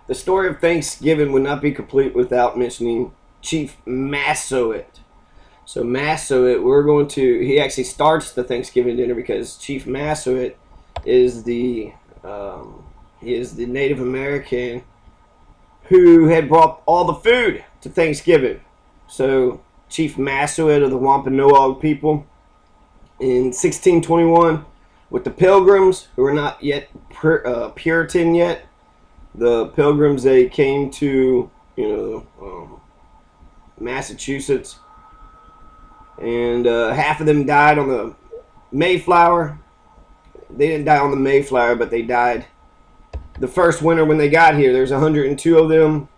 The story of Thanksgiving would not be complete without mentioning Chief Massasoit. So Massasoit, he actually starts the Thanksgiving dinner because Chief Massasoit is the Native American who had brought all the food to Thanksgiving. So Chief Massasoit of the Wampanoag people in 1621 with the Pilgrims, who were not yet Puritan yet. The Pilgrims, they came to Massachusetts, and half of them died on the Mayflower. They didn't die on the Mayflower, but they died the first winter when they got here. There's 102 of them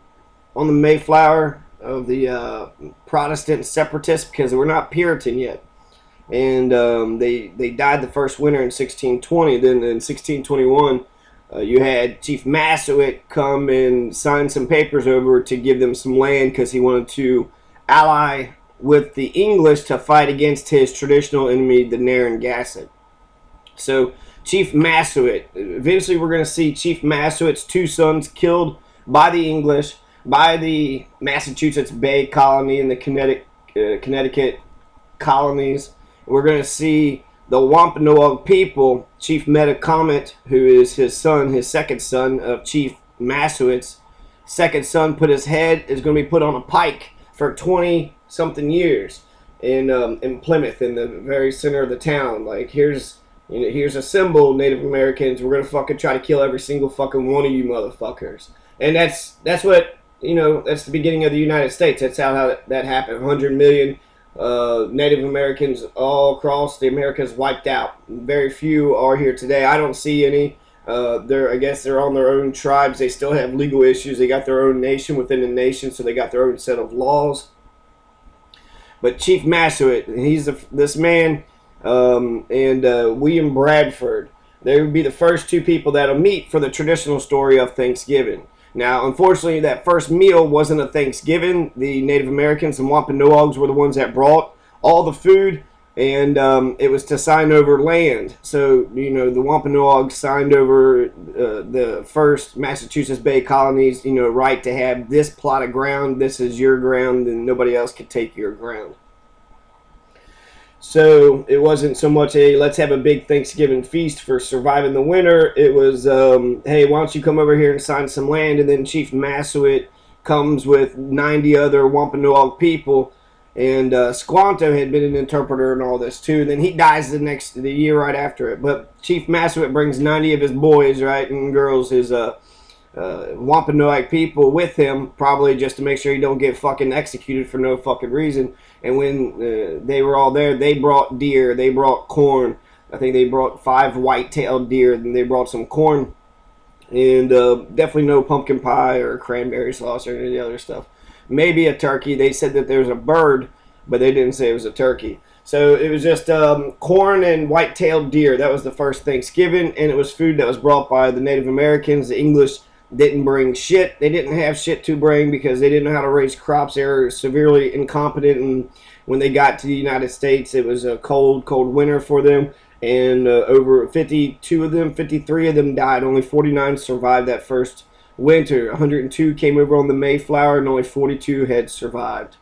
on the Mayflower of the Protestant separatists because they were not Puritan yet. And they died the first winter in 1620. Then in 1621, you had Chief Massasoit come and sign some papers over to give them some land because he wanted to ally with the English to fight against his traditional enemy, the Narragansett. So Chief Massasoit, eventually we're going to see Chief Massasoit's two sons killed by the English, by the Massachusetts Bay Colony and the Connecticut colonies. We're going to see the Wampanoag people, Chief Metacomet, who is his second son of Chief Massasoit's second son, is going to be put on a pike for 20-something years in Plymouth, in the very center of the town. Like, here's a symbol, Native Americans. We're going to fucking try to kill every single fucking one of you motherfuckers. And that's what, that's the beginning of the United States. That's how that happened. 100 million Native Americans all across the Americas wiped out. Very few are here today. I don't see any. I guess they're on their own tribes. They still have legal issues. They got their own nation within the nation, so they got their own set of laws. But Chief Massasoit, he's this man, and William Bradford, they would be the first two people that'll meet for the traditional story of Thanksgiving. Now, unfortunately, that first meal wasn't a Thanksgiving. The Native Americans and Wampanoags were the ones that brought all the food, and it was to sign over land. So, the Wampanoags signed over the first Massachusetts Bay colonies, right to have this plot of ground. This is your ground, and nobody else could take your ground. So it wasn't so much a let's have a big Thanksgiving feast for surviving the winter. It was, hey, why don't you come over here and sign some land? And then Chief Massasoit comes with 90 other Wampanoag people. And Squanto had been an interpreter and all this too. Then he dies the year right after it. But Chief Massasoit brings 90 of his boys, right, and girls, his Wampanoag people with him, probably just to make sure he don't get fucking executed for no fucking reason. And when they were all there, they brought deer, they brought corn. I think they brought 5 white-tailed deer, and they brought some corn. And definitely no pumpkin pie or cranberry sauce or any of the other stuff. Maybe a turkey. They said that there was a bird, but they didn't say it was a turkey. So it was just corn and white-tailed deer. That was the first Thanksgiving, and it was food that was brought by the Native Americans. The English didn't bring shit. They didn't have shit to bring because they didn't know how to raise crops. They were severely incompetent, and when they got to the United States, it was a cold winter for them, and over 53 of them died. Only 49 survived that first winter. 102 came over on the Mayflower, and only 42 had survived.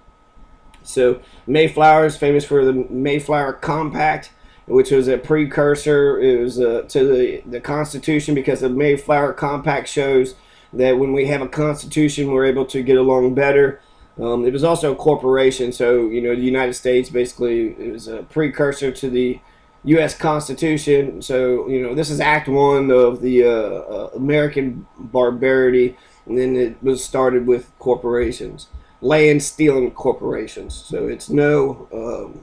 So Mayflower is famous for the Mayflower Compact, which was a precursor. It was to the Constitution, because the Mayflower Compact shows that when we have a Constitution, we're able to get along better. It was also a corporation, so the United States basically is a precursor to the U.S. Constitution. So this is Act 1 of the American barbarity, and then it was started with corporations, land stealing corporations. So it's no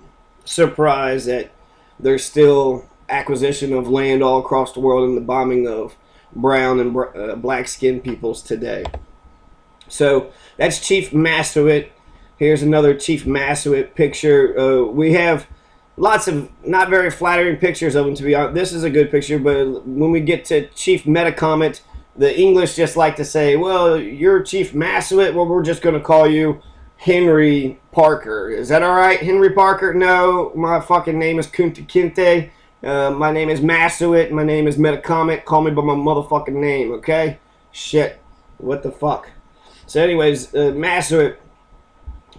surprise that there's still acquisition of land all across the world and the bombing of brown and black-skinned peoples today. So that's Chief Massasoit. Here's another Chief Massasoit picture. We have lots of not very flattering pictures of him, to be honest. This is a good picture, but when we get to Chief Metacomet, the English just like to say, well, you're Chief Massasoit, well, we're just going to call you Henry Parker. Is that all right, Henry Parker? No, my fucking name is Kunta Kinte. My name is Massasoit. My name is Metacomet. Call me by my motherfucking name, okay? Shit. What the fuck? So, anyways, Massasoit,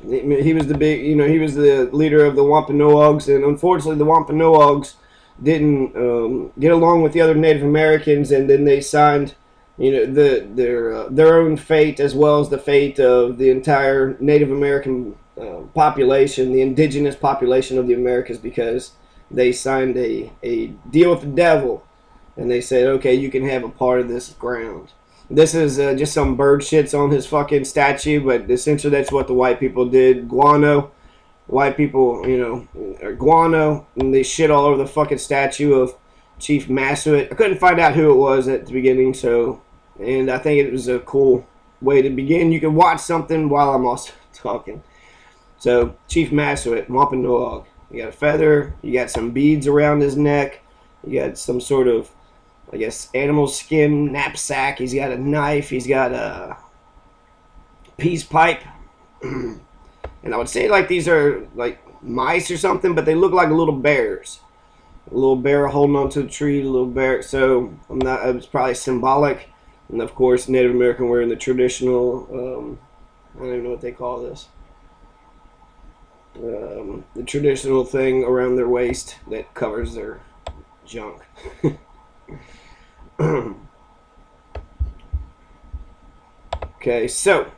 he was the big, he was the leader of the Wampanoags, and unfortunately, the Wampanoags didn't get along with the other Native Americans, and then they signed, their own fate as well as the fate of the entire Native American population, the indigenous population of the Americas, because they signed a deal with the devil, and they said, okay, you can have a part of this ground. This is just some bird shits on his fucking statue, but essentially that's what the white people did. Guano. White people, guano, and they shit all over the fucking statue of Chief Massasoit. I couldn't find out who it was at the beginning, and I think it was a cool way to begin. You can watch something while I'm also talking. So, Chief Massasoit, Wampanoag. You got a feather, you got some beads around his neck, you got some sort of, I guess, animal skin knapsack. He's got a knife. He's got a peace pipe. And I would say like these are like mice or something, but they look like little bears. A little bear holding onto the tree, a little bear. So it's probably symbolic. And of course, Native American wearing the traditional, I don't even know what they call this. The traditional thing around their waist that covers their junk. Okay, so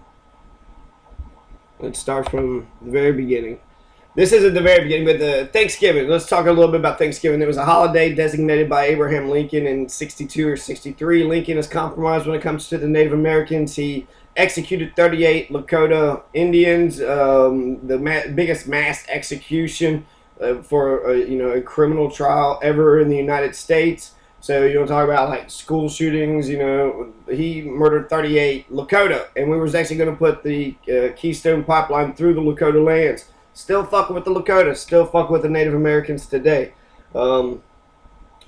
let's start from the very beginning. This isn't the very beginning, but the Thanksgiving. Let's talk a little bit about Thanksgiving. It was a holiday designated by Abraham Lincoln in 62 or 63. Lincoln is compromised when it comes to the Native Americans. He executed 38 Lakota Indians, the biggest mass execution for a criminal trial ever in the United States. So you want to talk about like school shootings? He murdered 38 Lakota, and we was actually going to put the Keystone Pipeline through the Lakota lands. Still fucking with the Lakota, still fucking with the Native Americans today. So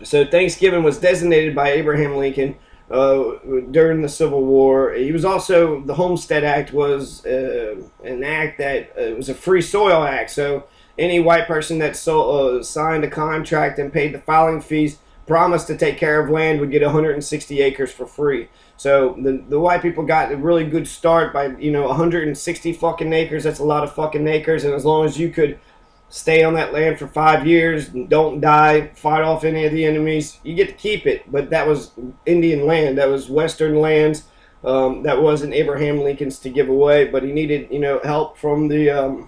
Thanksgiving was designated by Abraham Lincoln during the Civil War. He was also, the Homestead Act was an act that it was a free soil act. So any white person that signed a contract and paid the filing fees, promised to take care of land, would get 160 acres for free. So the white people got a really good start by 160 fucking acres. That's a lot of fucking acres, and as long as you could stay on that land for 5 years, don't die, fight off any of the enemies, you get to keep it. But that was Indian land, that was Western lands, that wasn't Abraham Lincoln's to give away. But he needed help from the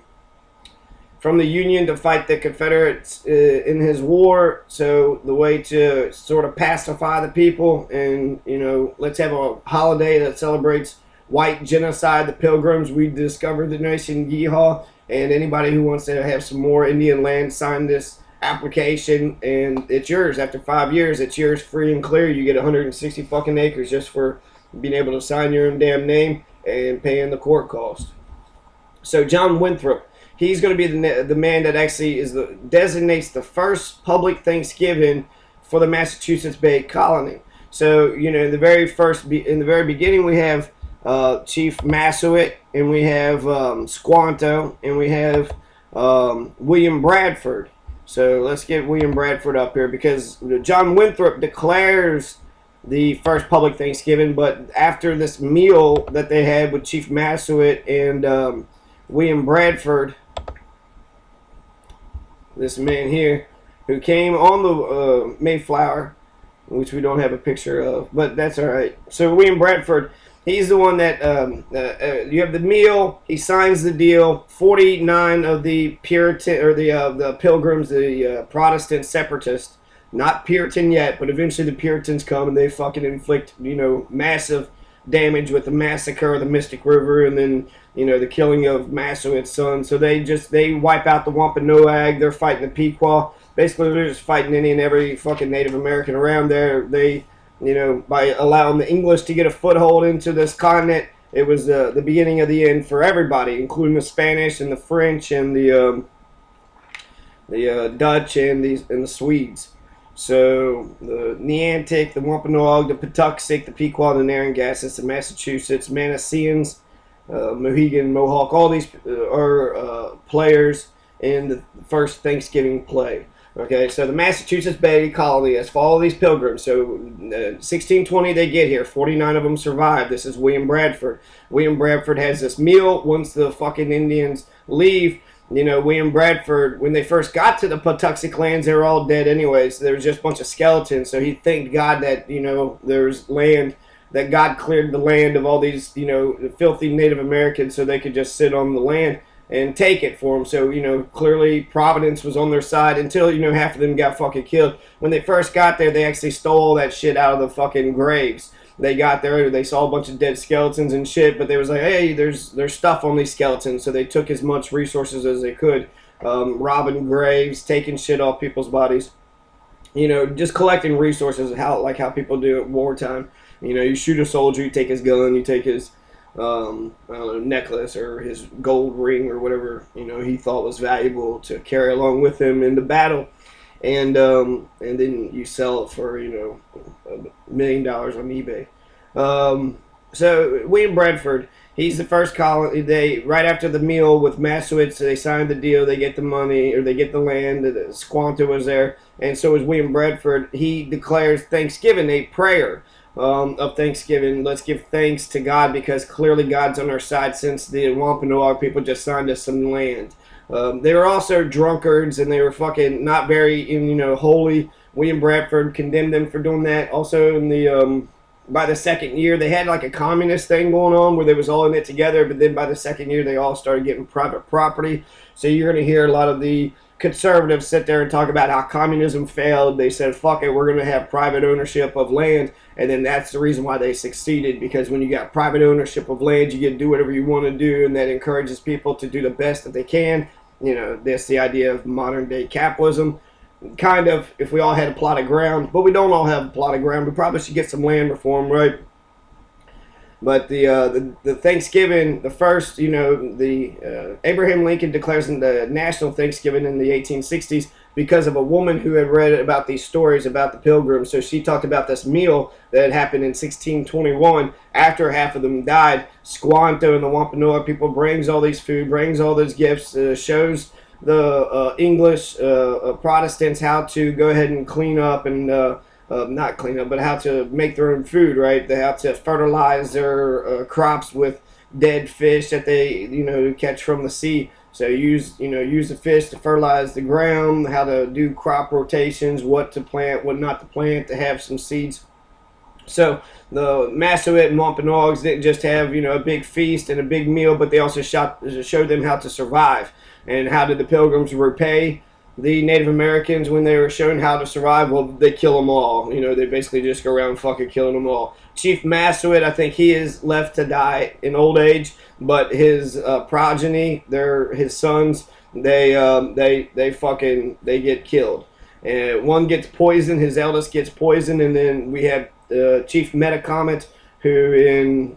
Union to fight the Confederates in his war. So the way to sort of pacify the people and, let's have a holiday that celebrates white genocide, the Pilgrims, we discovered the nation, yeehaw. And anybody who wants to have some more Indian land, sign this application and it's yours. After 5 years, it's yours free and clear. You get 160 fucking acres just for being able to sign your own damn name and paying the court cost. So John Winthrop, he's going to be the man that actually designates the first public Thanksgiving for the Massachusetts Bay Colony. So in the very beginning, we have Chief Massasoit, and we have Squanto, and we have William Bradford. So let's get William Bradford up here, because John Winthrop declares the first public Thanksgiving, but after this meal that they had with Chief Massasoit and William Bradford, this man here, who came on the Mayflower, which we don't have a picture of, but that's all right. So William Bradford, he's the one that you have the meal. He signs the deal. 49 of the Puritan or the Pilgrims, the Protestant separatists, not Puritan yet, but eventually the Puritans come and they fucking inflict massive damage with the massacre of the Mystic River, and then the killing of Massasoit's son. So they wipe out the Wampanoag. They're fighting the Pequot. Basically, they're just fighting any and every fucking Native American around there. They by allowing the English to get a foothold into this continent, it was the beginning of the end for everybody, including the Spanish and the French and the Dutch and the Swedes. So the Neantic, the Wampanoag, the Patuxet, the Pequot, the Narragansetts, the Massachusetts, Manassians, Mohegan, Mohawk, all these are players in the first Thanksgiving play. Okay, so the Massachusetts Bay Colony has followed these pilgrims. So, 1620 they get here. 49 of them survive. This is William Bradford. William Bradford has this meal. Once the fucking Indians leave, William Bradford, when they first got to the Patuxent lands, they were all dead anyways. So there was just a bunch of skeletons. So he thanked God that, there's land, that God cleared the land of all these, filthy Native Americans so they could just sit on the land and take it for them. So, clearly Providence was on their side until, half of them got fucking killed. When they first got there, they actually stole all that shit out of the fucking graves. They got there, they saw a bunch of dead skeletons and shit, but they was like, hey, there's stuff on these skeletons. So they took as much resources as they could, robbing graves, taking shit off people's bodies. Just collecting resources, how people do at wartime. You shoot a soldier, you take his gun, you take his I don't know, necklace or his gold ring or whatever he thought was valuable to carry along with him into battle, and then you sell it for $1 million on eBay. So William Bradford, he's the first colony. They right after the meal with Massachusetts, they signed the deal. They get the money or they get the land. Squanto was there, and so was William Bradford. He declares Thanksgiving a prayer. Of Thanksgiving. Let's give thanks to God because clearly God's on our side since the Wampanoag people just signed us some land. They were also drunkards and they were fucking not very, holy. William Bradford condemned them for doing that. Also, in the by the second year, they had like a communist thing going on where they was all in it together. But then by the second year, they all started getting private property. So you're going to hear a lot of the conservatives sit there and talk about how communism failed. They said, fuck it, we're going to have private ownership of land. And then that's the reason why they succeeded, because when you got private ownership of land, you get to do whatever you want to do, and that encourages people to do the best that they can. That's the idea of modern day capitalism. Kind of, if we all had a plot of ground, but we don't all have a plot of ground. We probably should get some land reform, right? But the Thanksgiving, the first, Abraham Lincoln declares the National Thanksgiving in the 1860s because of a woman who had read about these stories about the Pilgrims. So she talked about this meal that had happened in 1621 after half of them died. Squanto and the Wampanoag people brings all these food, brings all those gifts, shows the English Protestants how to go ahead and clean up and not clean up, but how to make their own food, right? They have to fertilize their crops with dead fish that they, catch from the sea. So use the fish to fertilize the ground, how to do crop rotations, what to plant, what not to plant, to have some seeds. So the Massachusetts and Wampanoags didn't just have, a big feast and a big meal, but they also showed them how to survive. And how did the Pilgrims repay the Native Americans when they were shown how to survive? Well, they kill them all. They basically just go around fucking killing them all. Chief Massachusetts, I think he is left to die in old age, but his progeny, his sons, they get killed. And one gets poisoned, his eldest gets poisoned, and then we have Chief Metacomet, who in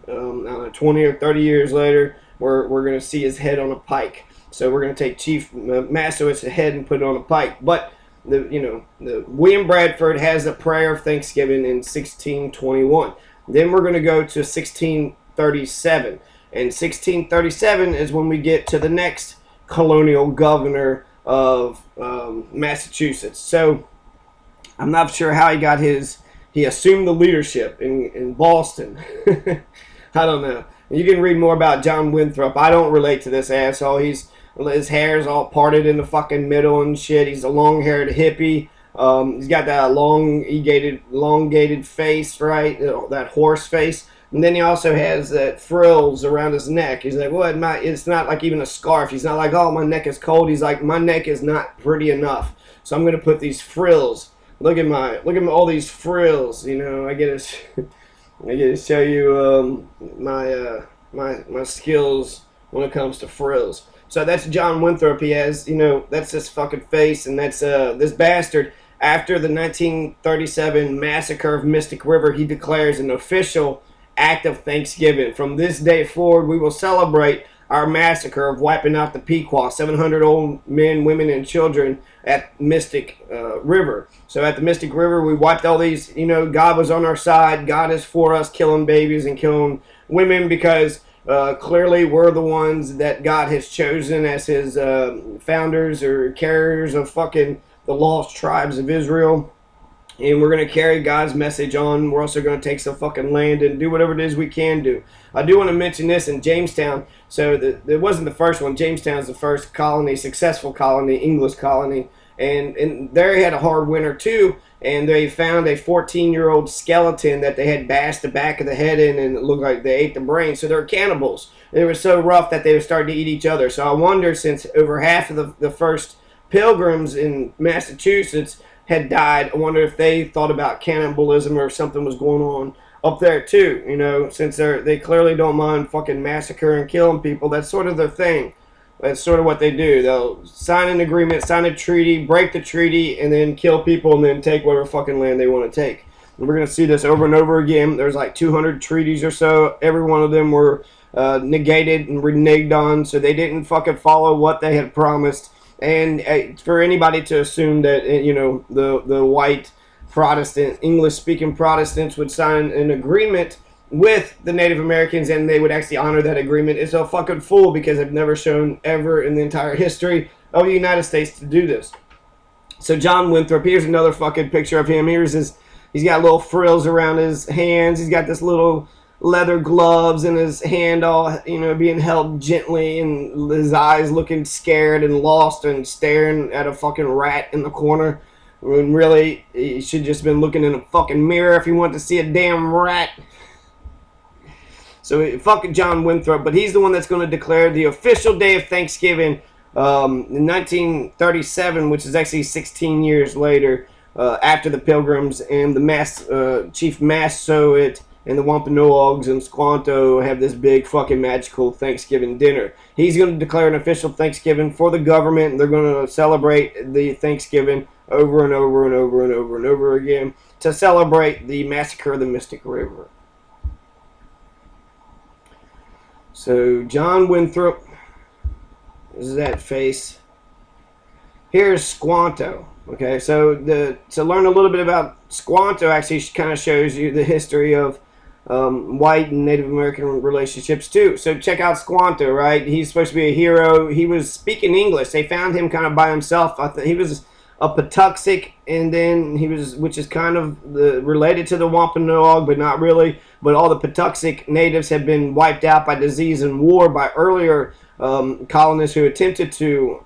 20 or 30 years later, we're going to see his head on a pike. So we're going to take Chief Massowitz head and put it on a pike. But the William Bradford has a prayer of Thanksgiving in 1621. Then we're going to go to 1637. And 1637 is when we get to the next colonial governor of Massachusetts. So I'm not sure how he assumed the leadership in Boston. I don't know. You can read more about John Winthrop. I don't relate to this asshole. His hair's all parted in the fucking middle and shit. He's a long-haired hippie. He's got that elongated face, right? That horse face. And then he also has that frills around his neck. He's like, well, it's not like even a scarf. He's not like, oh, my neck is cold. He's like, my neck is not pretty enough. So I'm going to put these frills. Look at all these frills. I get to show you my skills when it comes to frills. So that's John Winthrop. He has, that's his fucking face, and that's this bastard. After the 1937 massacre of Mystic River, he declares an official act of Thanksgiving. From this day forward, we will celebrate our massacre of wiping out the Pequot, 700 old men, women, and children at Mystic River. So at the Mystic River, we wiped all these, God was on our side. God is for us, killing babies and killing women because clearly we're the ones that God has chosen as his founders or carriers of fucking the lost tribes of Israel. And we're going to carry God's message on. We're also going to take some fucking land and do whatever it is we can do. I do want to mention this in Jamestown. So it wasn't the first one. Jamestown is the first colony, successful colony, English colony. And they had a hard winter too. And they found a 14-year-old skeleton that they had bashed the back of the head in, and it looked like they ate the brain. So they're cannibals. They were so rough that they were starting to eat each other. So I wonder, since over half of the first pilgrims in Massachusetts had died, I wonder if they thought about cannibalism or if something was going on up there too. You know, since they clearly don't mind fucking massacring and killing people. That's sort of their thing. That's sort of what they do. They'll sign an agreement, sign a treaty, break the treaty, and then kill people and then take whatever fucking land they want to take. And we're going to see this over and over again. There's like 200 treaties or so. Every one of them were negated and reneged on, so they didn't fucking follow what they had promised. And for anybody to assume that, you know, the white Protestant, English-speaking Protestants would sign an agreement with the Native Americans and they would actually honor that agreement is a fucking fool, because they've never shown ever in the entire history of the United States to do this. So John Winthrop, here's another fucking picture of him. He's got little frills around his hands. He's got this little leather gloves and his hand all, you know, being held gently, and his eyes looking scared and lost and staring at a fucking rat in the corner. When really, he should just been looking in a fucking mirror if he wanted to see a damn rat. So fucking John Winthrop, but he's the one that's going to declare the official day of Thanksgiving in 1937, which is actually 16 years later, after the Pilgrims and the Chief Massasoit and the Wampanoags and Squanto have this big fucking magical Thanksgiving dinner. He's going to declare an official Thanksgiving for the government, and they're going to celebrate the Thanksgiving over and over and over and over and over again to celebrate the massacre of the Mystic River. So John Winthrop, this is that face. Here's Squanto. Okay, so to learn a little bit about Squanto actually kind of shows you the history of white and Native American relationships too. So check out Squanto, right? He's supposed to be a hero. He was speaking English. They found him kind of by himself. I think he was a Patuxet, and then which is kind of related to the Wampanoag, but not really. But all the Patuxet natives had been wiped out by disease and war by earlier colonists who attempted to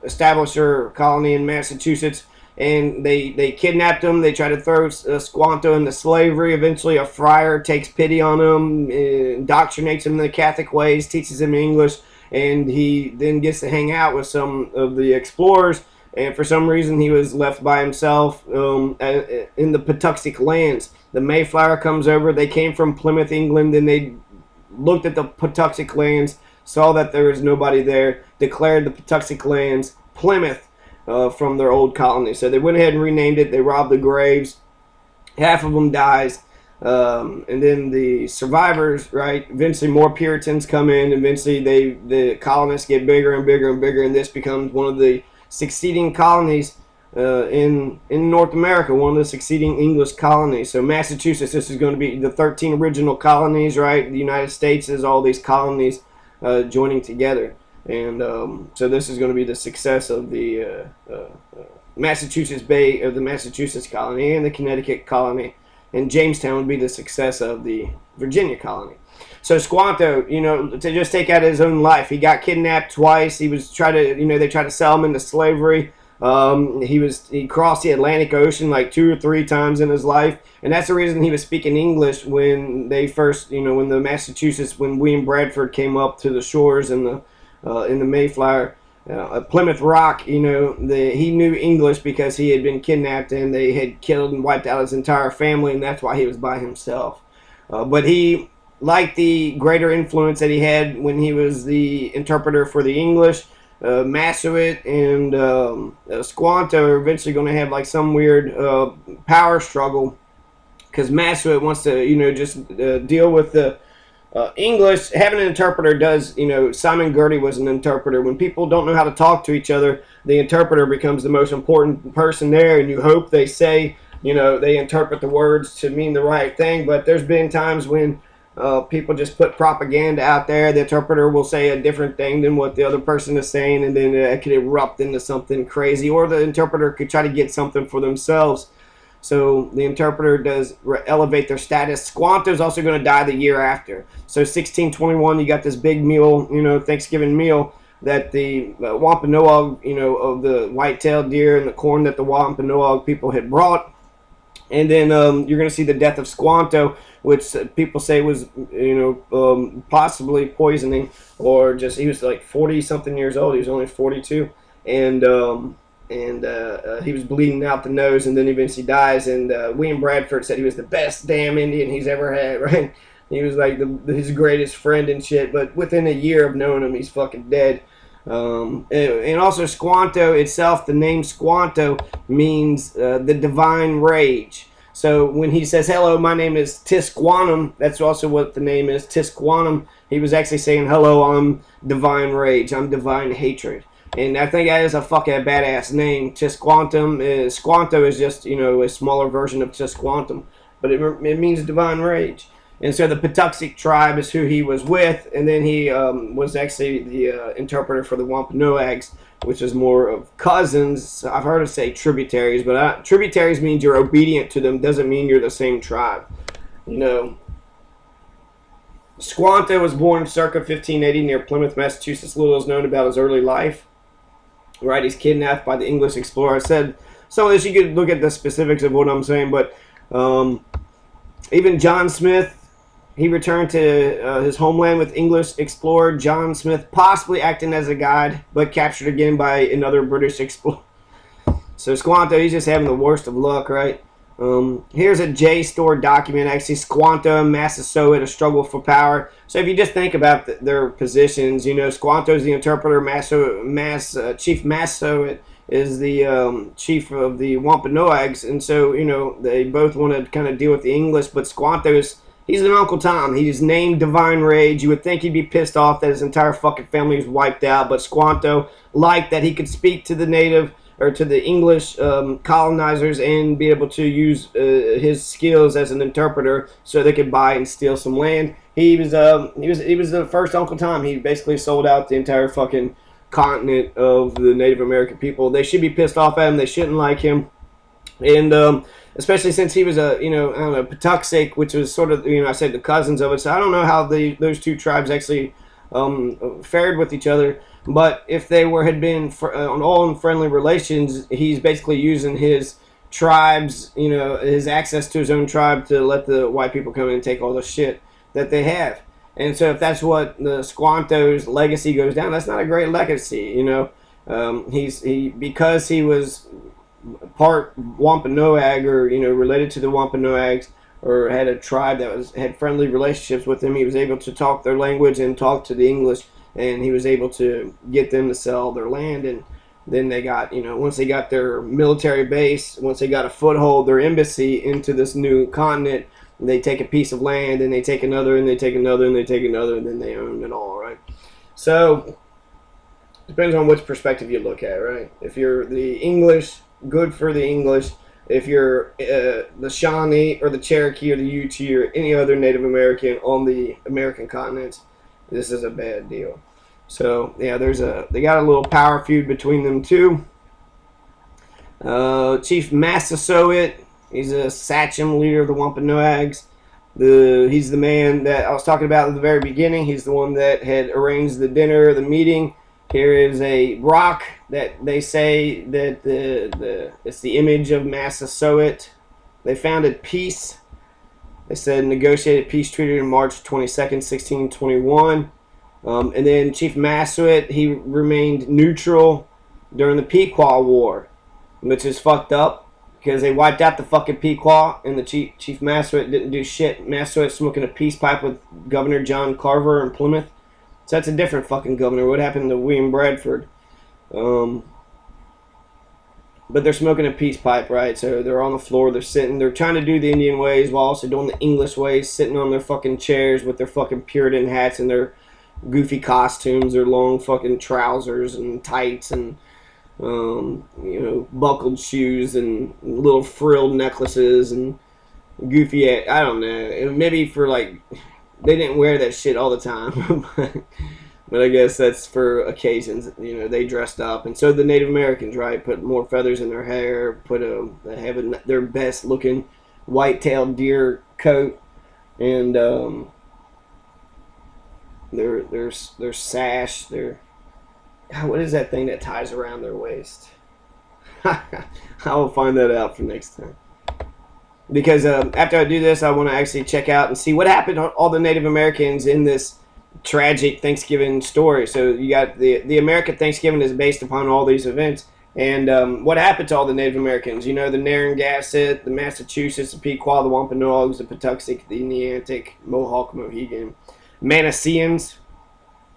establish their colony in Massachusetts, and they kidnapped him. They tried to throw Squanto into slavery. Eventually, a friar takes pity on him, indoctrinates him in the Catholic ways, teaches him English, and he then gets to hang out with some of the explorers. And for some reason, he was left by himself in the Patuxet lands. The Mayflower comes over. They came from Plymouth, England, and they looked at the Patuxet lands, saw that there was nobody there, declared the Patuxet lands Plymouth from their old colony. So they went ahead and renamed it. They robbed the graves. Half of them dies. And then the survivors, right, eventually more Puritans come in. Eventually the colonists get bigger and bigger and bigger, and this becomes one of the succeeding colonies in North America, one of the succeeding English colonies. So Massachusetts, this is going to be the 13 original colonies, right? The United States is all these colonies joining together. And so this is going to be the success of the Massachusetts Bay, of the Massachusetts colony, and the Connecticut colony. And Jamestown would be the success of the Virginia colony. So Squanto, you know, to just take out his own life. He got kidnapped twice. He was they tried to sell him into slavery. He crossed the Atlantic Ocean like 2 or 3 times in his life, and that's the reason he was speaking English when they first, when William Bradford came up to the shores in the Mayflower. Plymouth Rock, he knew English because he had been kidnapped and they had killed and wiped out his entire family, and that's why he was by himself. But he, like the greater influence that he had when he was the interpreter for the English, Massasoit and Squanto are eventually going to have like some weird power struggle, because Massasoit wants to, just deal with the English. Having an interpreter does, Simon Girty was an interpreter. When people don't know how to talk to each other, the interpreter becomes the most important person there, and you hope they say, they interpret the words to mean the right thing. But there's been times when People just put propaganda out there. The interpreter will say a different thing than what the other person is saying, and then it could erupt into something crazy. Or the interpreter could try to get something for themselves. So the interpreter does elevate their status. Squanto's also going to die the year after. So 1621, you got this big meal, Thanksgiving meal that the Wampanoag, of the white-tailed deer and the corn that the Wampanoag people had brought. And then you're going to see the death of Squanto, which people say was, possibly poisoning, or just he was like 40-something years old. He was only 42, and he was bleeding out the nose, and then eventually dies. And William Bradford said he was the best damn Indian he's ever had, right? He was like his greatest friend and shit, but within a year of knowing him, he's fucking dead. And also Squanto itself, the name Squanto means the divine rage. So when he says, hello, my name is Tisquantum, that's also what the name is, Tisquantum. He was actually saying, hello, I'm divine rage, I'm divine hatred. And I think that is a fucking badass name. Tisquantum Squanto is just, a smaller version of Tisquantum, but it means divine rage. And so the Patuxet tribe is who he was with, and then he was actually the interpreter for the Wampanoags, which is more of cousins. I've heard it say tributaries, but tributaries means you're obedient to them, doesn't mean you're the same tribe. Squanto was born circa 1580 near Plymouth, Massachusetts. Little is known about his early life. Right, he's kidnapped by the English explorer. I said some of this, you could look at the specifics of what I'm saying, but even John Smith, he returned to his homeland with English explorer John Smith, possibly acting as a guide, but captured again by another British explorer. So Squanto, he's just having the worst of luck, right? Here's a JSTOR document, actually, Squanto and Massasoit, a struggle for power. So if you just think about their positions, Squanto's the interpreter, Chief Massasoit is the chief of the Wampanoags, and so, they both want to kind of deal with the English, but Squanto's, he's an Uncle Tom. He's named Divine Rage. You would think he'd be pissed off that his entire fucking family was wiped out, but Squanto liked that he could speak to the native, or to the English colonizers, and be able to use his skills as an interpreter so they could buy and steal some land. He was the first Uncle Tom. He basically sold out the entire fucking continent of the Native American people. They should be pissed off at him. They shouldn't like him, and especially since he was Patuxet, which was sort of, I said the cousins of it. So I don't know how those two tribes actually fared with each other. But if they had been on all friendly relations, he's basically using his tribes, his access to his own tribe to let the white people come in and take all the shit that they have. And so if that's what the Squanto's legacy goes down, that's not a great legacy, because he was part Wampanoag, or related to the Wampanoags, or had a tribe that had friendly relationships with him. He was able to talk their language and talk to the English, and he was able to get them to sell their land. And then they got, once they got their military base, once they got a foothold, their embassy into this new continent, they take a piece of land, and they take another, and they take another, and they take another, and then they own it all, right? So depends on which perspective you look at, right? If you're the English, good for the English. If you're the Shawnee or the Cherokee or the Ute or any other Native American on the American continent, this is a bad deal. So yeah, they got a little power feud between them two. Chief Massasoit, he's a Sachem, leader of the Wampanoags. He's the man that I was talking about at the very beginning. He's the one that had arranged the dinner, the meeting. Here is a rock that they say that it's the image of Massasoit. They founded peace. They said negotiated peace treaty on March 22nd, 1621. And then Chief Massasoit, he remained neutral during the Pequot War, which is fucked up because they wiped out the fucking Pequot, and the Chief Massasoit didn't do shit. Massasoit smoking a peace pipe with Governor John Carver in Plymouth. So that's a different fucking governor. What happened to William Bradford? But they're smoking a peace pipe, right? So they're on the floor, they're sitting, they're trying to do the Indian ways while also doing the English ways, sitting on their fucking chairs with their fucking Puritan hats and their goofy costumes, their long fucking trousers and tights and, buckled shoes and little frilled necklaces and goofy, I don't know, maybe for like they didn't wear that shit all the time. But I guess that's for occasions. You know, they dressed up, and so the Native Americans, right? Put more feathers in their hair. They have their best looking white-tailed deer coat, and their sash. Their what is that thing that ties around their waist? I will find that out for next time. Because after I do this, I want to actually check out and see what happened to all the Native Americans in this tragic Thanksgiving story. So you got the American Thanksgiving is based upon all these events. And what happened to all the Native Americans? You know, the Narragansett, the Massachusetts, the Pequot, the Wampanoags, the Patuxent, the Niantic, Mohawk, Mohegan, Manassians.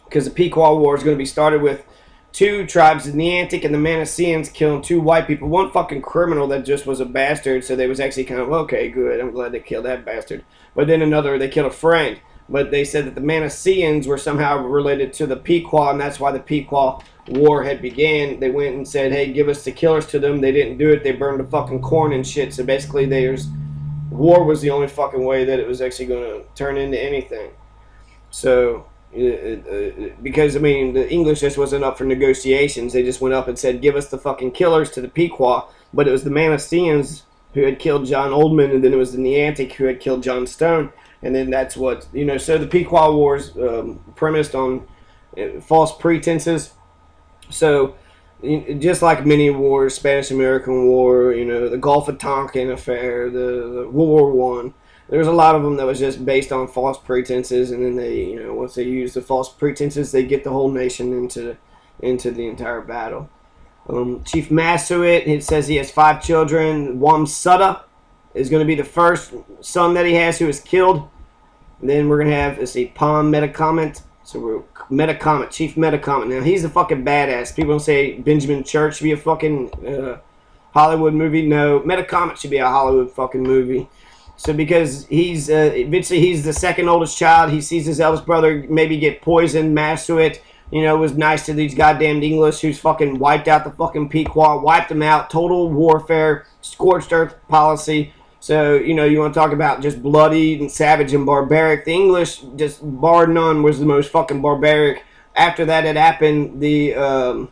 Because the Pequot War is going to be started with two tribes, the Niantic and the Manassians, killing two white people. One fucking criminal that just was a bastard, so they was actually kind of, okay, good, I'm glad they killed that bastard. But then another, they killed a friend. But they said that the Manassians were somehow related to the Pequot, and that's why the Pequot War had began. They went and said, hey, give us the killers to them. They didn't do it. They burned the fucking corn and shit. So basically, war was the only fucking way that it was actually going to turn into anything. So because, I mean, the English just wasn't up for negotiations. They just went up and said, give us the fucking killers to the Pequot. But it was the Manassians who had killed John Oldman, and then it was the Niantic who had killed John Stone. And then that's what, you know, so the Pequot Wars premised on false pretenses. So just like many wars, Spanish-American War, you know, the Gulf of Tonkin affair, the World War One. There's a lot of them that was just based on false pretenses, and then they, you know, once they use the false pretenses, they get the whole nation into the entire battle. Chief Massasoit, it says he has 5 children. Wamsutta is going to be the first son that he has who is killed. And then we're going to have, let's see, Palm Metacomet. So we're Metacomet, Chief Metacomet. Now, he's a fucking badass. People don't say Benjamin Church should be a fucking Hollywood movie. No, Metacomet should be a Hollywood fucking movie. So because he's eventually he's the second oldest child, he sees his eldest brother maybe get poisoned. Massasoit, you know, was nice to these goddamn English who's fucking wiped out the fucking Pequot, wiped them out, total warfare, scorched earth policy. So, you know, you want to talk about just bloody and savage and barbaric. The English, just bar none, was the most fucking barbaric. After that had happened, the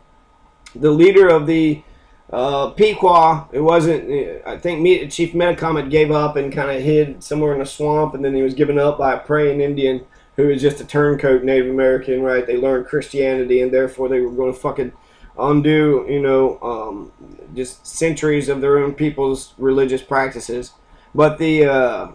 leader of the Pequot, it wasn't, I think Chief Metacomet gave up and kind of hid somewhere in a swamp, and then he was given up by a praying Indian who was just a turncoat Native American, right? They learned Christianity, and therefore they were going to fucking undo, you know, just centuries of their own people's religious practices. But the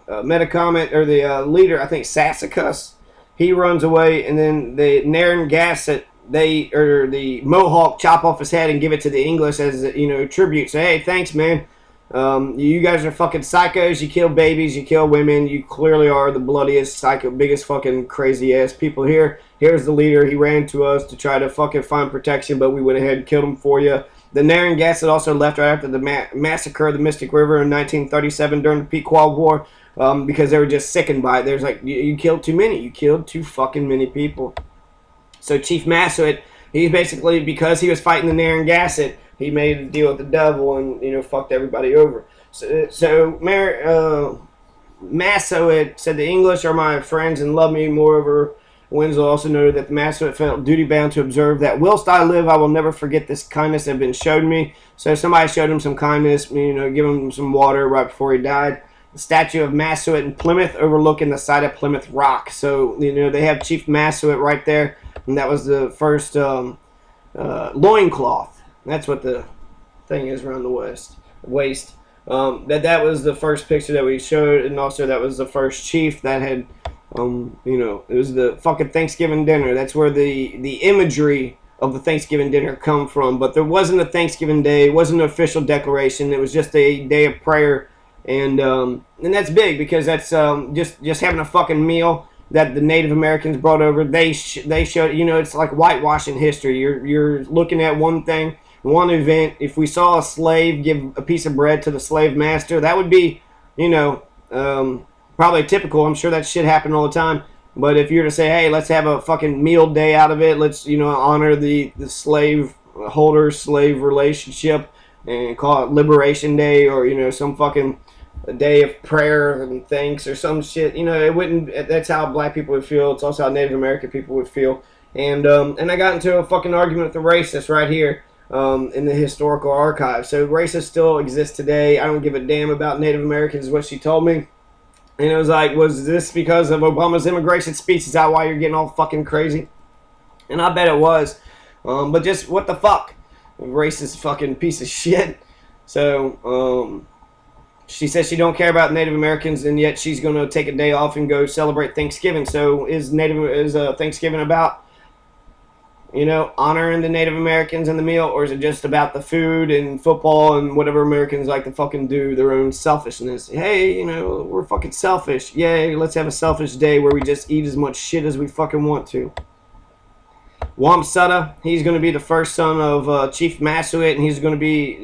Metacomet, or the leader, I think Sassacus, he runs away, and then the Narragansett, the Mohawk chop off his head and give it to the English as, you know, tribute. Say, hey, thanks, man. You guys are fucking psychos. You kill babies. You kill women. You clearly are the bloodiest, psycho, biggest fucking crazy ass people here. Here's the leader. He ran to us to try to fucking find protection, but we went ahead and killed him for you. The Narragansett also left right after the massacre of the Mystic River in 1937 during the Pequot War, because they were just sickened by it. There's like, you killed too many. You killed too fucking many people. So Chief Massasoit, he's basically, because he was fighting the Narragansett, he made a deal with the devil and, you know, fucked everybody over. So Massasoit said, the English are my friends and love me. Moreover, Winslow also noted that the Massasoit felt duty-bound to observe that whilst I live, I will never forget this kindness that had been showed me. So somebody showed him some kindness, you know, give him some water right before he died. The statue of Massasoit in Plymouth overlooking the site of Plymouth Rock. So, you know, they have Chief Massasoit right there. And that was the first loincloth. That's what the thing is around the waist. That was the first picture that we showed, and also that was the first chief that had, you know, it was the fucking Thanksgiving dinner. That's where the imagery of the Thanksgiving dinner come from. But there wasn't a Thanksgiving day. It wasn't an official declaration. It was just a day of prayer, and that's big because that's just having a fucking meal that the Native Americans brought over. They showed, you know, it's like whitewashing history. You're looking at one thing, one event. If we saw a slave give a piece of bread to the slave master, that would be, you know, probably typical. I'm sure that shit happened all the time. But if you're to say, hey, let's have a fucking meal day out of it, let's, you know, honor the slave holder slave relationship and call it Liberation Day, or, you know, some fucking a day of prayer and thanks or some shit. You know, it wouldn't. That's how black people would feel. It's also how Native American people would feel. And I got into a fucking argument with a racist right here in the historical archive. So racists still exist today. I don't give a damn about Native Americans, is what she told me. And it was like, was this because of Obama's immigration speech? Is that why you're getting all fucking crazy? And I bet it was. But just, what the fuck? Racist fucking piece of shit. So, she says she don't care about Native Americans, and yet she's going to take a day off and go celebrate Thanksgiving. So is Thanksgiving about, you know, honoring the Native Americans in the meal, or is it just about the food and football and whatever Americans like to fucking do, their own selfishness? Hey, you know, we're fucking selfish. Yay, let's have a selfish day where we just eat as much shit as we fucking want to. Wamsutta, he's going to be the first son of Chief Massasoit, and he's going to be,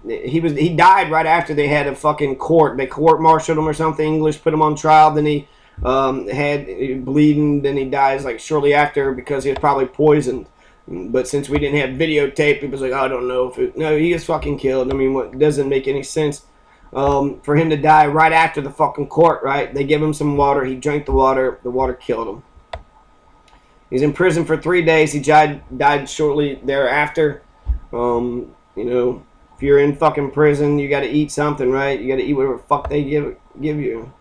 he died right after they had a fucking court. They court-martialed him or something, English, put him on trial, then he had bleeding, then he dies like shortly after because he was probably poisoned. But since we didn't have videotape, people's like, I don't know if it, no, he was fucking killed. I mean, what doesn't make any sense for him to die right after the fucking court, right? They give him some water, he drank the water killed him. He's in prison for 3 days. He died shortly thereafter. You know, if you're in fucking prison, you got to eat something, right? You got to eat whatever the fuck they give you.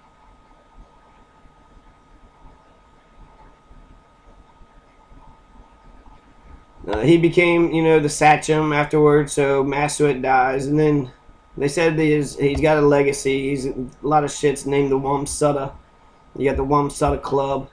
He became, you know, the Sachem afterwards. So Massasoit dies, and then they said he's got a legacy. He's a lot of shit's named the Wamsutta. You got the Wamsutta Club.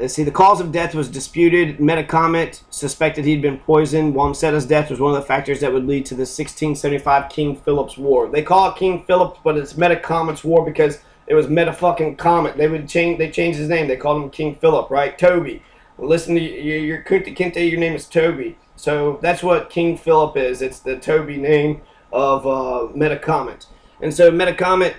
See, the cause of death was disputed. Metacomet suspected he'd been poisoned. Wamsutta's death was one of the factors that would lead to the 1675 King Philip's War. They call it King Philip, but it's Metacomet's War because it was Meta-fucking Comet. They changed his name. They called him King Philip, right? Toby. Well, listen to your Kunta Kinte, your name is Toby. So that's what King Philip is. It's the Toby name of Metacomet. And so Metacomet,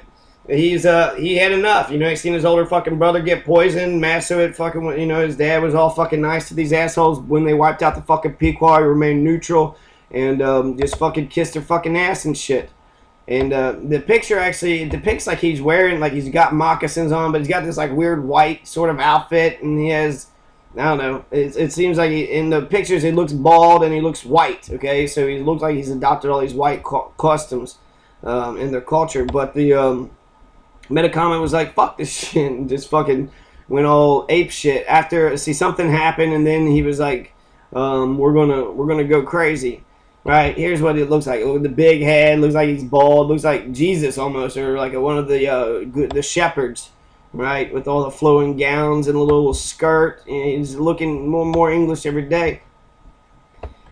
he had enough. You know, he's seen his older fucking brother get poisoned. Massasoit fucking, you know, his dad was all fucking nice to these assholes when they wiped out the fucking Pequot. He remained neutral and just fucking kissed their fucking ass and shit. And the picture actually depicts like he's wearing, like he's got moccasins on, but he's got this like weird white sort of outfit, and he has, I don't know, it seems like in the pictures he looks bald and he looks white, okay? So he looks like he's adopted all these white customs in their culture, but the Metacomet was like, fuck this shit, and just fucking went all ape shit. After, see, something happened, and then he was like, we're gonna go crazy. Right, here's what it looks like. Look at the big head, looks like he's bald, looks like Jesus almost, or like one of the shepherds, right, with all the flowing gowns and a little skirt, and he's looking more and more English every day.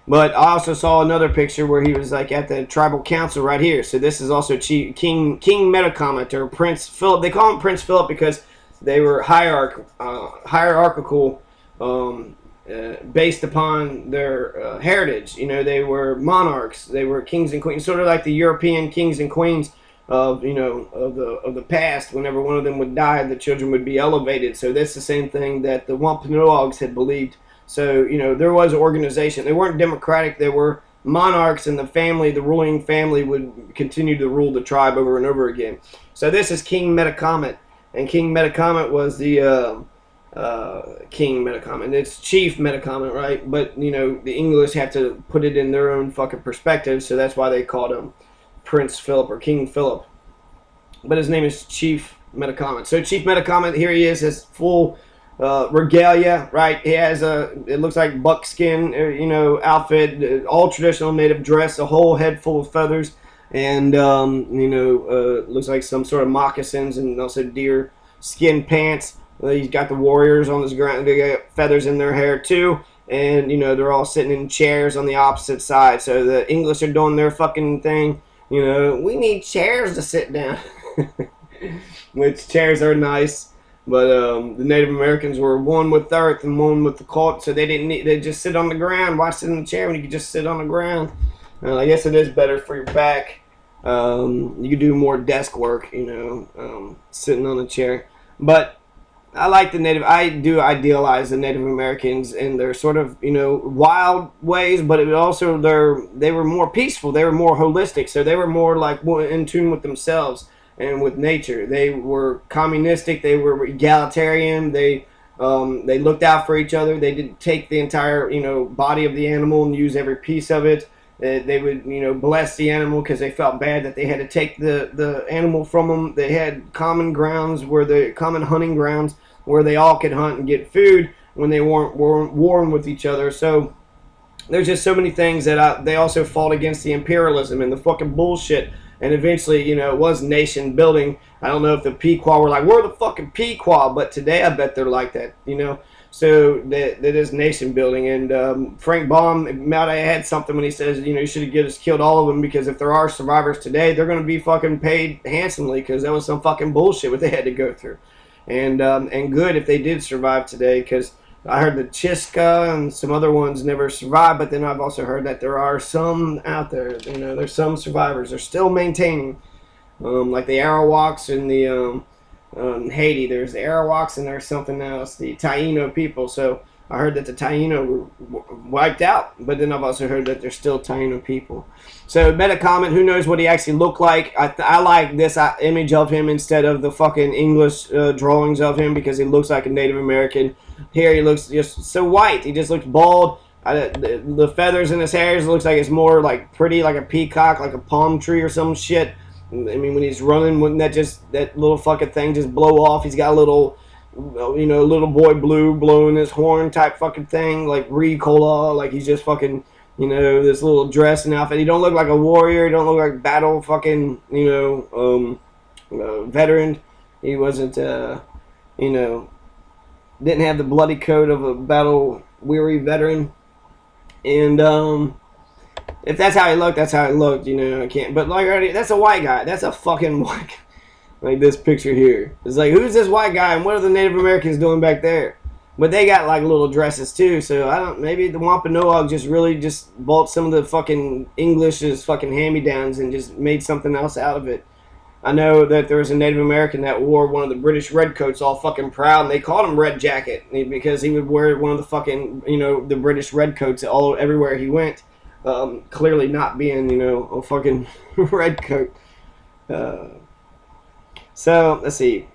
But I also saw another picture where he was like at the tribal council right here. So this is also King Metacomet or Prince Philip. They call him Prince Philip because they were hierarchical based upon their heritage. You know, they were monarchs. They were kings and queens, sort of like the European kings and queens of, you know, of the past. Whenever one of them would die, the children would be elevated. So that's the same thing that the Wampanoags had believed. So, you know, there was an organization. They weren't democratic. They were monarchs, and the family, the ruling family, would continue to rule the tribe over and over again. So this is King Metacomet, and King Metacomet was the King Metacomet. It's Chief Metacomet, right? But, you know, the English have to put it in their own fucking perspective, so that's why they called him Prince Philip or King Philip. But his name is Chief Metacomet. So Chief Metacomet, here he is, his full regalia, right? He has it looks like buckskin, you know, outfit, all traditional native dress, a whole head full of feathers, and you know, looks like some sort of moccasins and also deer skin pants. He's got the warriors on his ground. They got feathers in their hair too, and you know, they're all sitting in chairs on the opposite side. So the English are doing their fucking thing. You know, we need chairs to sit down, which chairs are nice. But the Native Americans were one with earth and one with the cult, so they didn't need, they just sit on the ground. Why sit in the chair when you could just sit on the ground? I guess it is better for your back. You could do more desk work, you know, sitting on a chair. But I like the Native. I do idealize the Native Americans in their sort of wild ways, but it also they were more peaceful. They were more holistic, so they were more like more in tune with themselves and with nature. They were communistic. They were egalitarian. They looked out for each other. They didn't take the entire body of the animal and use every piece of it. They would bless the animal because they felt bad that they had to take the animal from them. They had common grounds where the common hunting grounds where they all could hunt and get food when they weren't warring with each other. So there's just so many things that they also fought against the imperialism and the fucking bullshit. And eventually, it was nation building. I don't know if the Pequot were like, we're the fucking Pequot, but today I bet they're like that. So that is nation building. And Frank Baum might have had something when he says, you should have killed all of them, because if there are survivors today, they're going to be fucking paid handsomely, because that was some fucking bullshit what they had to go through. And good if they did survive today, because I heard the Chiska and some other ones never survived, but then I've also heard that there are some out there. There's some survivors. They're still maintaining, like the Arawaks in the Haiti. There's the Arawaks and there's something else, the Taino people. So I heard that the Taino were wiped out, but then I've also heard that there's still Taino people. So meta comment, who knows what he actually looked like? I like this image of him instead of the fucking English drawings of him, because he looks like a Native American. Here he looks just so white. He just looks bald. The feathers in his hair looks like it's more like pretty, like a peacock, like a palm tree or some shit. I mean, when he's running, wouldn't that little fucking thing just blow off? He's got a little, little boy blue blowing his horn type fucking thing, like Ricola, like he's just fucking, this little dress and outfit. He don't look like a warrior. He don't look like battle fucking, veteran. He wasn't, didn't have the bloody coat of a battle-weary veteran. And if that's how he looked, that's how he looked. I can't. But like already, that's a white guy. That's a fucking white guy. Like this picture here. It's like, who's this white guy, and what are the Native Americans doing back there? But they got like little dresses too. So maybe the Wampanoag just really just bought some of the fucking English's fucking hand-me-downs and just made something else out of it. I know that there was a Native American that wore one of the British redcoats all fucking proud, and they called him Red Jacket because he would wear one of the fucking, the British redcoats everywhere he went. Clearly not being, a fucking redcoat. So, let's see.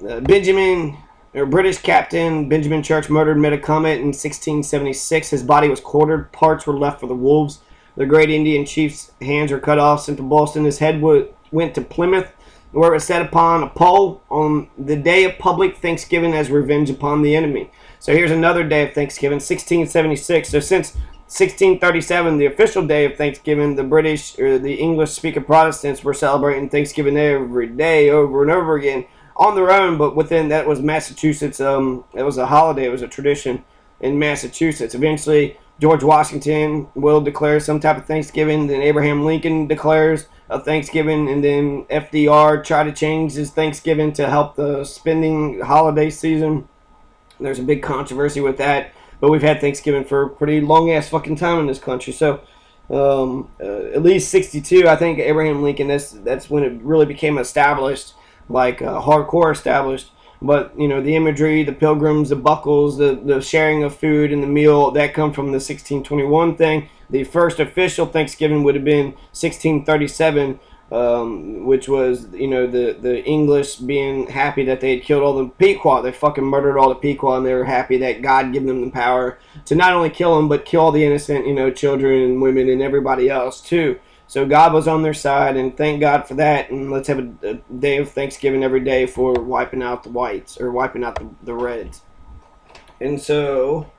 British Captain Benjamin Church murdered Metacomet in 1676. His body was quartered. Parts were left for the wolves. The great Indian chief's hands were cut off, sent to Boston. His head went to Plymouth, where it was set upon a pole on the day of public Thanksgiving as revenge upon the enemy. So here's another day of Thanksgiving, 1676. So since 1637, the official day of Thanksgiving, the British or the English-speaking Protestants were celebrating Thanksgiving every day over and over again on their own, but within that was Massachusetts. It was a holiday, it was a tradition in Massachusetts. Eventually, George Washington will declare some type of Thanksgiving, then Abraham Lincoln declares a Thanksgiving, and then FDR tried to change his Thanksgiving to help the spending holiday season. There's a big controversy with that, but we've had Thanksgiving for a pretty long-ass fucking time in this country. So, at least 62, I think Abraham Lincoln, that's when it really became established, like hardcore established. But, the imagery, the pilgrims, the buckles, the sharing of food and the meal, that come from the 1621 thing. The first official Thanksgiving would have been 1637, which was, the English being happy that they had killed all the Pequot. They fucking murdered all the Pequot, and they were happy that God gave them the power to not only kill them, but kill all the innocent, children and women and everybody else, too. So God was on their side, and thank God for that. And let's have a day of Thanksgiving every day for wiping out the whites, or wiping out the reds. And so,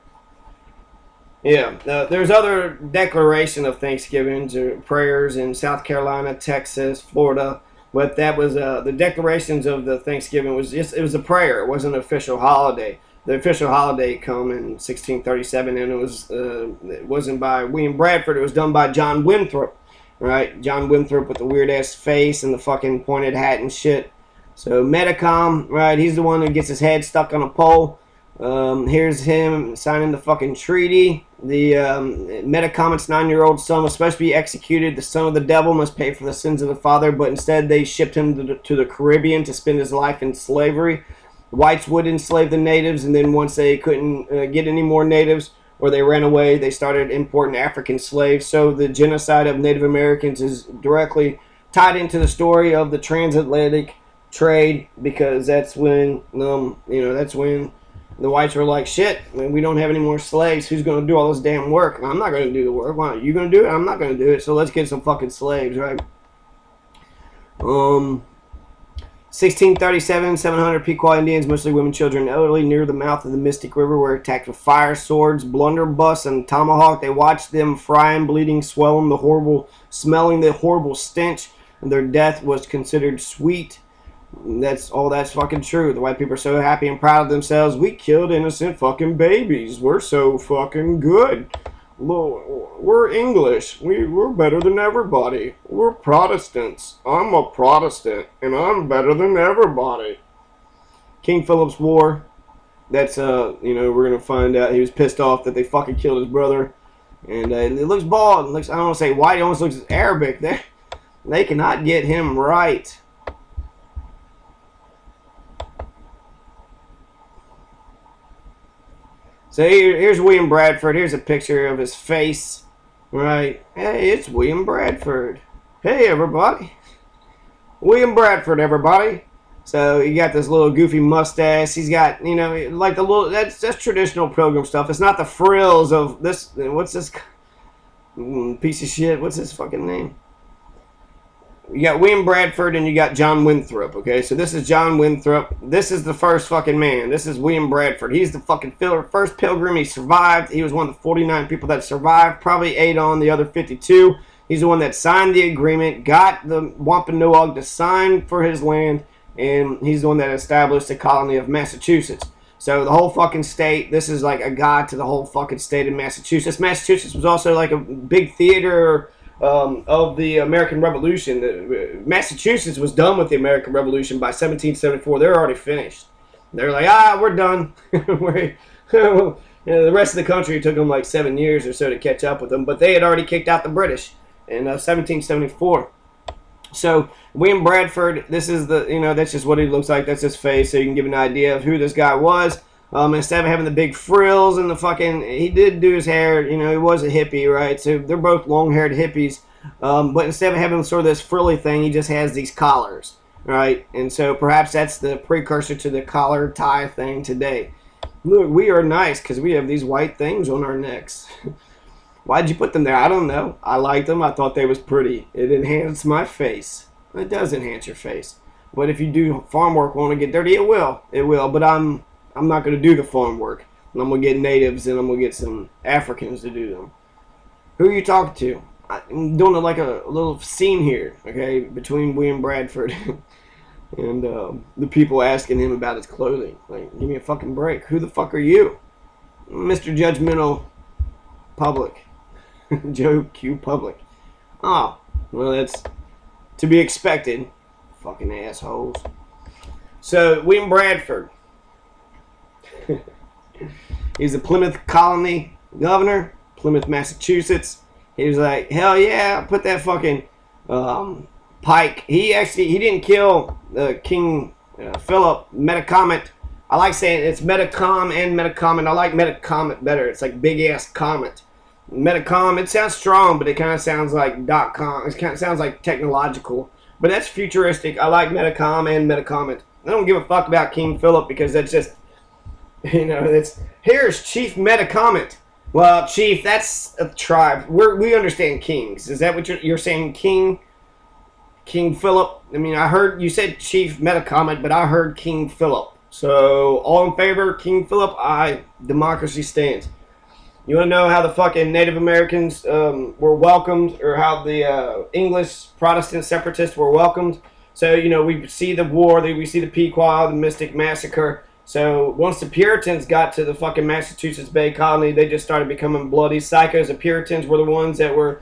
yeah, there's other declaration of Thanksgivings or prayers in South Carolina, Texas, Florida. But that was the declarations of the Thanksgiving was it was a prayer. It wasn't an official holiday. The official holiday come in 1637, and it wasn't by William Bradford. It was done by John Winthrop. Right, John Winthrop with the weird ass face and the fucking pointed hat and shit. So Metacom, right, he's the one who gets his head stuck on a pole. Here's him signing the fucking treaty. The Metacomet's 9-year-old son was supposed to be executed. The son of the devil must pay for the sins of the father, but instead they shipped him to the Caribbean to spend his life in slavery. whites would enslave the natives, and then once they couldn't get any more natives or they ran away, they started importing African slaves. So the genocide of Native Americans is directly tied into the story of the transatlantic trade, because that's when that's when the whites were like, shit, man, we don't have any more slaves. Who's going to do all this damn work? And I'm not going to do the work. Why are you going to do it? I'm not going to do it. So let's get some fucking slaves, right? 1637, 700 Pequot Indians, mostly women, children, and elderly, near the mouth of the Mystic River, were attacked with fire, swords, blunderbuss, and tomahawk. They watched them frying, bleeding, smelling the horrible stench, and their death was considered sweet. That's fucking true. The white people are so happy and proud of themselves. We killed innocent fucking babies. We're so fucking good. We're English. We're better than everybody. We're Protestants. I'm a Protestant, and I'm better than everybody. King Philip's War. That's we're gonna find out he was pissed off that they fucking killed his brother, and it looks bald. It looks, I don't want to say white. It almost looks Arabic. They cannot get him right. So here's William Bradford. Here's a picture of his face. Right. Hey, it's William Bradford. Hey, everybody. William Bradford, everybody. So he got this little goofy mustache. He's got, like the little, that's traditional Pilgrim stuff. It's not the frills of this, what's this piece of shit? What's his fucking name? You got William Bradford and you got John Winthrop, okay? So this is John Winthrop. This is the first fucking man. This is William Bradford. He's the fucking first pilgrim. He survived. He was one of the 49 people that survived. Probably ate on the other 52. He's the one that signed the agreement, got the Wampanoag to sign for his land, and he's the one that established the colony of Massachusetts. So the whole fucking state, this is like a guide to the whole fucking state of Massachusetts. Massachusetts was also like a big theater of the American Revolution. Massachusetts was done with the American Revolution by 1774. They're already finished. They're like, we're done. The rest of the country took them like 7 years or so to catch up with them, but they had already kicked out the British in 1774. So William Bradford, this is that's just what he looks like. That's his face, so you can give an idea of who this guy was. Instead of having the big frills and the fucking, he did do his hair, he was a hippie, right? So they're both long-haired hippies. But instead of having sort of this frilly thing, he just has these collars, right? And so perhaps that's the precursor to the collar tie thing today. Look, we are nice because we have these white things on our necks. Why'd you put them there? I don't know. I liked them. I thought they was pretty. It enhanced my face. It does enhance your face. But if you do farm work, want to get dirty, it will. It will. But I'm not going to do the farm work. And I'm going to get natives and I'm going to get some Africans to do them. Who are you talking to? I'm doing like a little scene here, okay, between William Bradford and the people asking him about his clothing. Like, give me a fucking break. Who the fuck are you? Mr. Judgmental Public. Joe Q. Public. Oh, well, that's to be expected. Fucking assholes. So, William Bradford. He's the Plymouth Colony governor, Plymouth, Massachusetts. He was like, hell yeah, put that fucking Pike. He didn't kill King Philip. Metacomet. I like saying it's Metacom and Metacomet. I like Metacomet better. It's like big ass comet. Metacom. It sounds strong, but it kind of sounds like .com. It kind of sounds like technological, but that's futuristic. I like Metacom and Metacomet. I don't give a fuck about King Philip because that's just, it's here's Chief Metacomet. Well, Chief, that's a tribe. We understand kings. Is that what you're saying, King Philip? I mean, I heard you said Chief Metacomet, but I heard King Philip. So, all in favor, King Philip? Aye. Democracy stands. You want to know how the fucking Native Americans were welcomed, or how the English Protestant separatists were welcomed? So, we see the war, we see the Pequot, the Mystic Massacre. So once the Puritans got to the fucking Massachusetts Bay Colony, they just started becoming bloody psychos. The Puritans were the ones that were,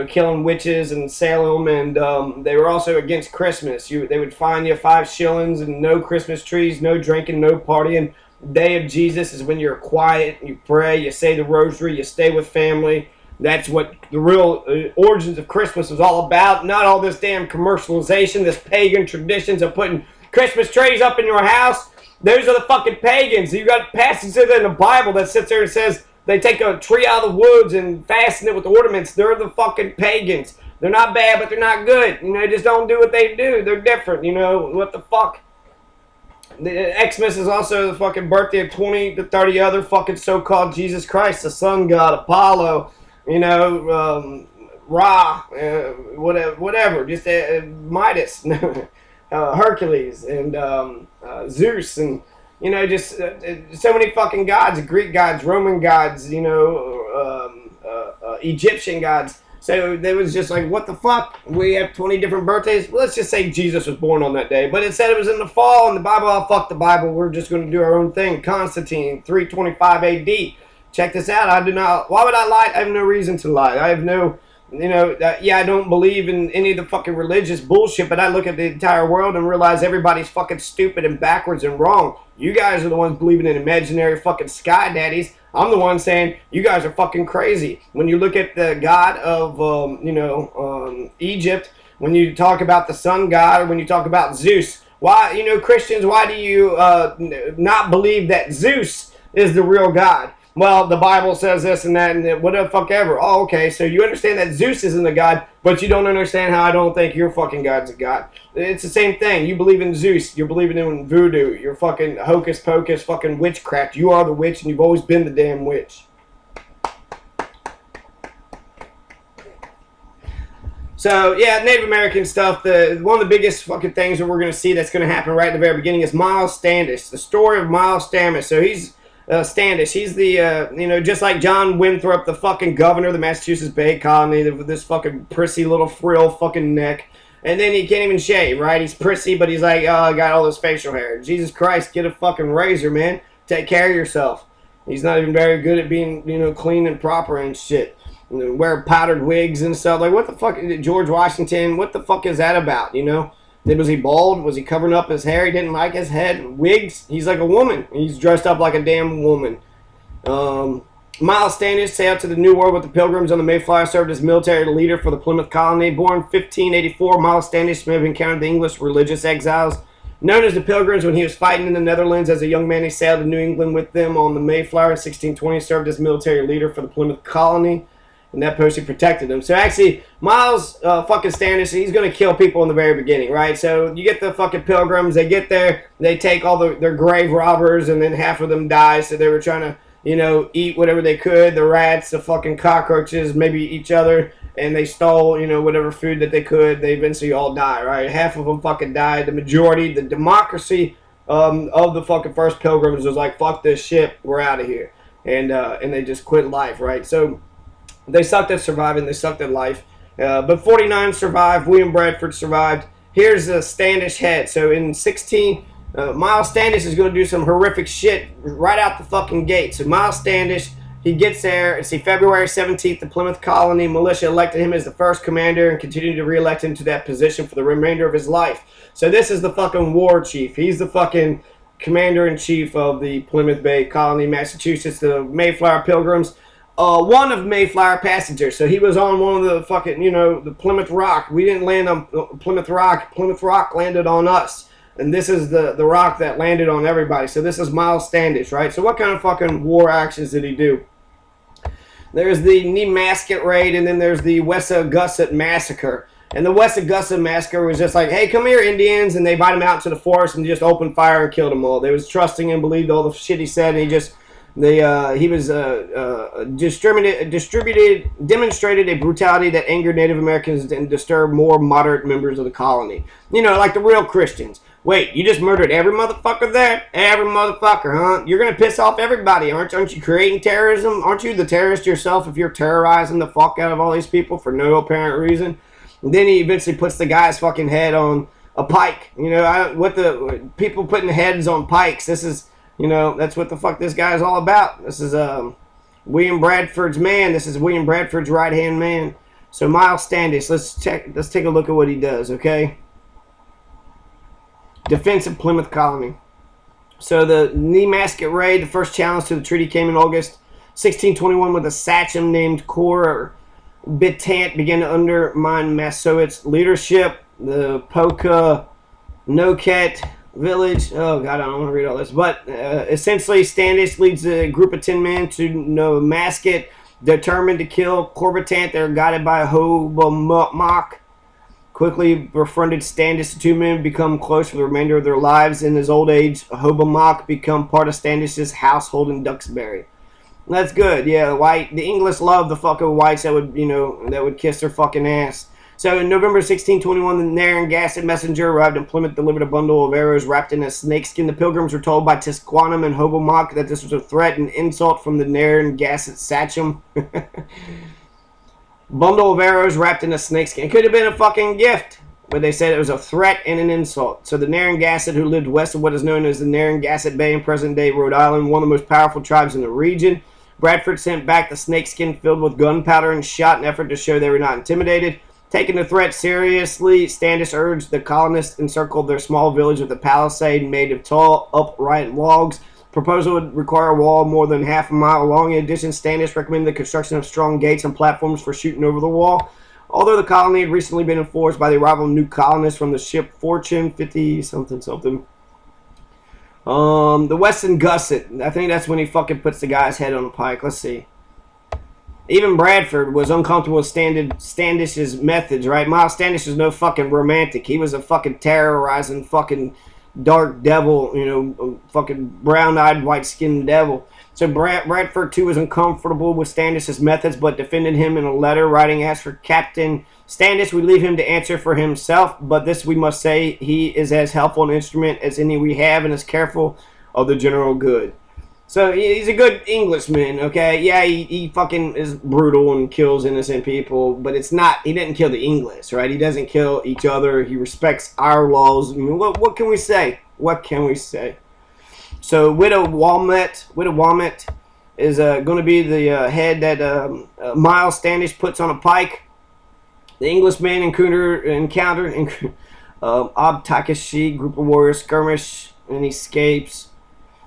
killing witches in Salem, and they were also against Christmas. They would fine you 5 shillings and no Christmas trees, no drinking, no partying. Day of Jesus is when you're quiet, you pray, you say the rosary, you stay with family. That's what the real origins of Christmas was all about. Not all this damn commercialization, this pagan traditions of putting Christmas trees up in your house. Those are the fucking pagans. You got passages in the Bible that sits there and says they take a tree out of the woods and fasten it with ornaments. They're the fucking pagans. They're not bad, but they're not good. You know, they just don't do what they do. They're different. You know, what the fuck? The Xmas is also the fucking birthday of 20 to 30 other fucking so-called Jesus Christ, the sun god, Apollo, you know, Ra, whatever, just Midas, Hercules, and Zeus, and, you know, just so many fucking gods, Greek gods, Roman gods, you know, Egyptian gods. So they was just like, what the fuck? We have 20 different birthdays. Well, let's just say Jesus was born on that day. But it said it was in the fall, and the Bible, oh, fuck the Bible. We're just going to do our own thing. Constantine, 325 AD. Check this out. I do not, why would I lie? I have no reason to lie. I have no, you know, yeah, I don't believe in any of the fucking religious bullshit, but I look at the entire world and realize everybody's fucking stupid and backwards and wrong. You guys are the ones believing in imaginary fucking sky daddies. I'm the one saying you guys are fucking crazy. When you look at the god of, Egypt, when you talk about the sun god, or when you talk about Zeus, why, you know, Christians, why do you not believe that Zeus is the real god? Well, the Bible says this and that and whatever the fuck ever. Oh, okay, so you understand that Zeus isn't a god, but you don't understand how I don't think your fucking god's a god. It's the same thing. You believe in Zeus. You're believing in voodoo. You're fucking hocus pocus, fucking witchcraft. You are the witch, and you've always been the damn witch. So, yeah, Native American stuff. One of the biggest fucking things that we're going to see that's going to happen right at the very beginning is Miles Standish. The story of Miles Standish. So he's... Standish, he's the, you know, just like John Winthrop, the fucking governor of the Massachusetts Bay Colony, with this fucking prissy little frill fucking neck. And then he can't even shave, right? He's prissy, but he's like, oh, I got all this facial hair. Jesus Christ, get a fucking razor, man. Take care of yourself. He's not even very good at being, you know, clean and proper and shit. You know, wear powdered wigs and stuff. Like, what the fuck, George Washington, what the fuck is that about, you know? Was he bald? Was he covering up his hair? He didn't like his head. Wigs? He's like a woman. He's dressed up like a damn woman. Miles Standish sailed to the New World with the Pilgrims on the Mayflower, served as military leader for the Plymouth Colony. Born 1584, Miles Standish may have encountered the English religious exiles known as the Pilgrims when he was fighting in the Netherlands. As a young man, he sailed to New England with them on the Mayflower in 1620, served as military leader for the Plymouth Colony. And that post, he protected them. So actually, Miles fucking Standish, he's going to kill people in the very beginning, right? So you get the fucking Pilgrims, they get there, they take all their grave robbers, and then half of them die. So they were trying to, you know, eat whatever they could, the rats, the fucking cockroaches, maybe each other, and they stole, you know, whatever food that they could. They eventually all die, right? Half of them fucking died. The majority, the democracy of the fucking first Pilgrims was like, fuck this shit, we're out of here. And they just quit life, right? So they sucked at surviving. They sucked at life. But 49 survived. William Bradford survived. Here's the Standish head. So in 16, Miles Standish is going to do some horrific shit right out the fucking gate. So Miles Standish, he gets there. It's February 17th. The Plymouth Colony militia elected him as the first commander and continued to re-elect him to that position for the remainder of his life. So this is the fucking war chief. He's the fucking commander-in-chief of the Plymouth Bay Colony, Massachusetts, the Mayflower Pilgrims. One of Mayflower passengers. So he was on one of the fucking, you know, the Plymouth Rock. We didn't land on Plymouth Rock. Plymouth Rock landed on us. And this is the rock that landed on everybody. So this is Miles Standish, right? So what kind of fucking war actions did he do? There's the Nemasket raid, and then there's the Wessagusset massacre. And the Wessagusset massacre was just like, hey, come here, Indians. And they invited him out into the forest and just opened fire and killed them all. They was trusting and believed all the shit he said, and he demonstrated a brutality that angered Native Americans and disturbed more moderate members of the colony. You know, like the real Christians. Wait, you just murdered every motherfucker there? Every motherfucker, huh? You're gonna piss off everybody, aren't you creating terrorism? Aren't you the terrorist yourself if you're terrorizing the fuck out of all these people for no apparent reason? And then he eventually puts the guy's fucking head on a pike. You know, what the people putting heads on pikes, this is... You know, that's what the fuck this guy is all about. This is William Bradford's man. This is William Bradford's right-hand man. So Miles Standish, let's take a look at what he does, okay? Defense of Plymouth Colony. So the Nemasket raid, the first challenge to the treaty came in August 1621 with a sachem named Cor Bitant began to undermine Massasoit's leadership. The Poca Noket village. Oh god, I don't want to read all this. But essentially, Standish leads a group of 10 men to mask it, determined to kill Corbitant. They're guided by Hobomok. Quickly befriended Standish. The two men become close for the remainder of their lives. In his old age, Hobomok become part of Standish's household in Duxbury. That's good. Yeah, the English love the fucking whites that would, that would kiss their fucking ass. So in November 1621, the Narragansett messenger arrived in Plymouth, delivered a bundle of arrows wrapped in a snakeskin. The pilgrims were told by Tisquantum and Hobomok that this was a threat and insult from the Narragansett sachem. Bundle of arrows wrapped in a snakeskin. It could have been a fucking gift, but they said it was a threat and an insult. So the Narragansett, who lived west of what is known as the Narragansett Bay in present-day Rhode Island, one of the most powerful tribes in the region, Bradford sent back the snakeskin filled with gunpowder and shot in an effort to show they were not intimidated. Taking the threat seriously, Standish urged the colonists encircled their small village with a palisade made of tall, upright logs. Proposal would require a wall more than half a mile long. In addition, Standish recommended the construction of strong gates and platforms for shooting over the wall. Although the colony had recently been enforced by the arrival of new colonists from the ship Fortune 50 something something. The Weston Gusset. I think that's when he fucking puts the guy's head on a pike. Let's see. Even Bradford was uncomfortable with Standish's methods, right? Miles Standish was no fucking romantic. He was a fucking terrorizing fucking dark devil, fucking brown-eyed, white-skinned devil. So Bradford, too, was uncomfortable with Standish's methods, but defended him in a letter, writing, as for Captain Standish, we leave him to answer for himself, but this we must say, he is as helpful an instrument as any we have, and is careful of the general good. So he's a good Englishman, okay? Yeah, he fucking is brutal and kills innocent people, but it's not, he didn't kill the English, right? He doesn't kill each other. He respects our laws. I mean, what can we say? What can we say? So Widow Walmet is going to be the head that Miles Standish puts on a pike. The Englishman encountered Ob Takashi, group of warriors skirmish, and he escapes.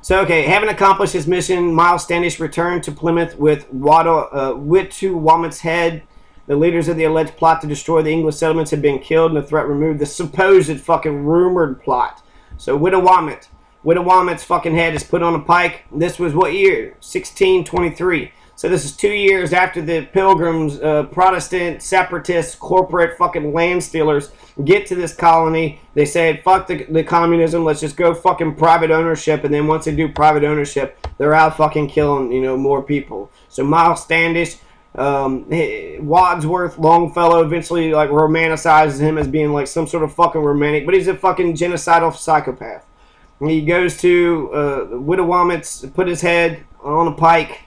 So, okay, having accomplished his mission, Miles Standish returned to Plymouth with Witu Walmet's head. The leaders of the alleged plot to destroy the English settlements had been killed and the threat removed. The supposed fucking rumored plot. So, Widow Walmet's fucking head is put on a pike. This was what year? 1623. So this is 2 years after the Pilgrims, Protestant, separatist, corporate fucking land stealers get to this colony. They say, fuck the communism, let's just go fucking private ownership. And then once they do private ownership, they're out fucking killing, more people. So Miles Standish, Wadsworth Longfellow eventually like romanticizes him as being like some sort of fucking romantic, but he's a fucking genocidal psychopath. He goes to Widow Walmet's, put his head on a pike.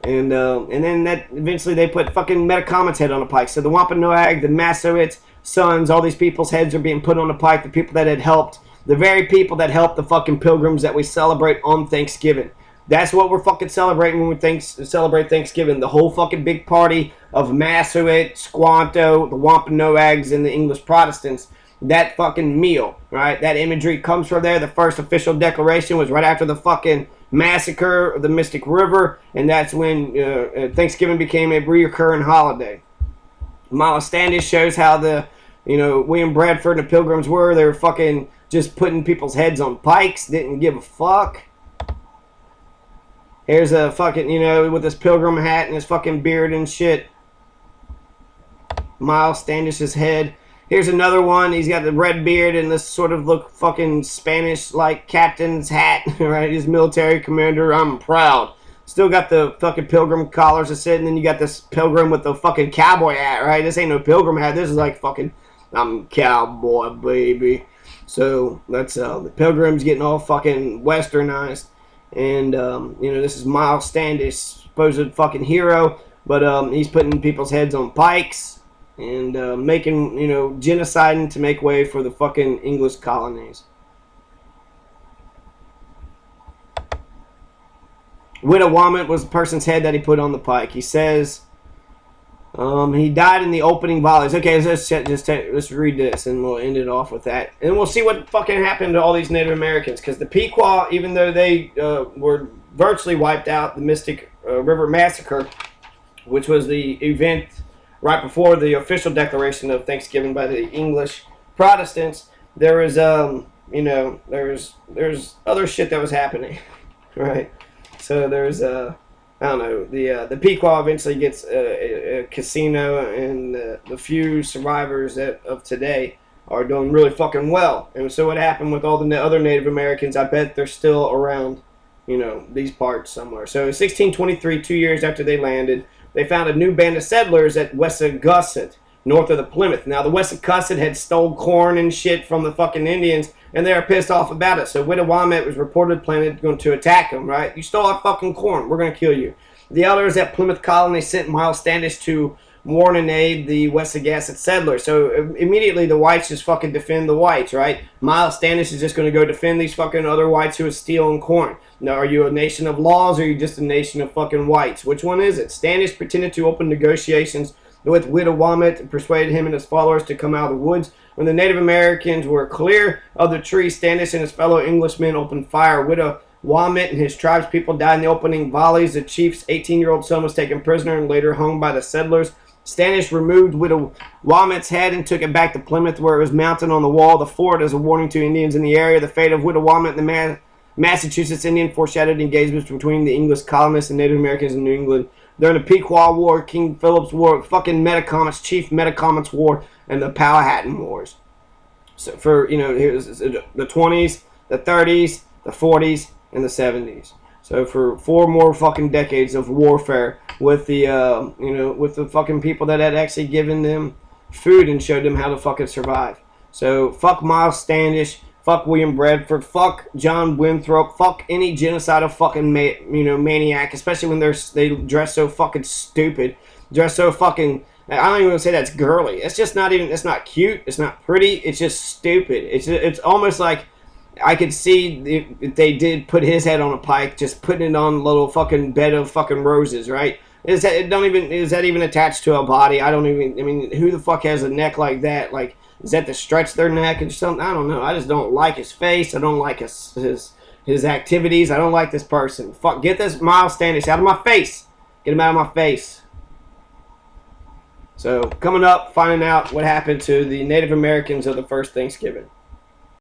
And then that eventually they put fucking Metacomet's head on a pike. So the Wampanoag, the Massowits, sons, all these people's heads are being put on a pike. The people that had helped, the very people that helped the fucking Pilgrims that we celebrate on Thanksgiving. That's what we're fucking celebrating when we celebrate Thanksgiving. The whole fucking big party of Massowit, Squanto, the Wampanoags, and the English Protestants. That fucking meal, right? That imagery comes from there. The first official declaration was right after the fucking massacre of the Mystic River, and that's when Thanksgiving became a recurring holiday. Miles Standish shows how the, William Bradford and the Pilgrims were. They were fucking just putting people's heads on pikes, didn't give a fuck. Here's a fucking, with his pilgrim hat and his fucking beard and shit. Miles Standish's head. Here's another one. He's got the red beard and this sort of look fucking Spanish-like captain's hat, right? He's military commander. I'm proud. Still got the fucking pilgrim collars to sit, and then you got this pilgrim with the fucking cowboy hat, right? This ain't no pilgrim hat. This is like fucking, I'm cowboy, baby. So that's the pilgrims getting all fucking westernized. And, this is Miles Standish, supposed fucking hero, but he's putting people's heads on pikes. And making, genociding to make way for the fucking English colonies. Widow Walmet was the person's head that he put on the pike. He says he died in the opening volleys. Okay, let's read this and we'll end it off with that. And we'll see what fucking happened to all these Native Americans. Because the Pequot, even though they were virtually wiped out, the Mystic River Massacre, which was the event right before the official declaration of Thanksgiving by the English Protestants, there was there's other shit that was happening, right? So there's I don't know, the Pequot eventually gets a casino, and the few survivors of today are doing really fucking well. And so what happened with all the other Native Americans? I bet they're still around, these parts somewhere. So in 1623, 2 years after they landed, they found a new band of settlers at Wessagusset, north of the Plymouth. Now the Wessagusset had stole corn and shit from the fucking Indians, and they were pissed off about it. So Wittawammet was reported planning to attack them, right? You stole our fucking corn, we're going to kill you. The elders at Plymouth Colony sent Miles Standish to warn and aid the Wessagusset settlers. So immediately the whites just fucking defend the whites, right? Miles Standish is just going to go defend these fucking other whites who are stealing corn. Now, are you a nation of laws, or are you just a nation of fucking whites? Which one is it? Standish pretended to open negotiations with Wittawammet and persuaded him and his followers to come out of the woods. When the Native Americans were clear of the tree, Standish and his fellow Englishmen opened fire. Wittawammet and his tribespeople died in the opening volleys. The chief's 18-year-old son was taken prisoner and later hung by the settlers. Standish removed Wittawammet's head and took it back to Plymouth, where it was mounted on the wall of the fort as a warning to Indians in the area. The fate of Wittawammet and the Massachusetts Indian foreshadowed engagements between the English colonists and Native Americans in New England during the Pequot War, King Philip's War, fucking Metacomet's Chief Metacomet's War, and the Powhatan Wars. So for, here's the 20s, the 30s, the 40s, and the 70s. So for 4 more fucking decades of warfare with the, with the fucking people that had actually given them food and showed them how to fucking survive. So fuck Miles Standish, fuck William Bradford, fuck John Winthrop, fuck any genocidal fucking maniac, especially when they dress so fucking stupid, dress so fucking. I don't even want to say that's girly. It's just not even. It's not cute. It's not pretty. It's just stupid. It's almost like I could see if they did put his head on a pike, just putting it on a little fucking bed of fucking roses, right? Is that even attached to a body? I mean, who the fuck has a neck like that? Like, is that to stretch their neck and something? I don't know. I just don't like his face. I don't like his activities. I don't like this person. Fuck, get this Miles Standish out of my face. Get him out of my face. So, coming up, finding out what happened to the Native Americans of the first Thanksgiving.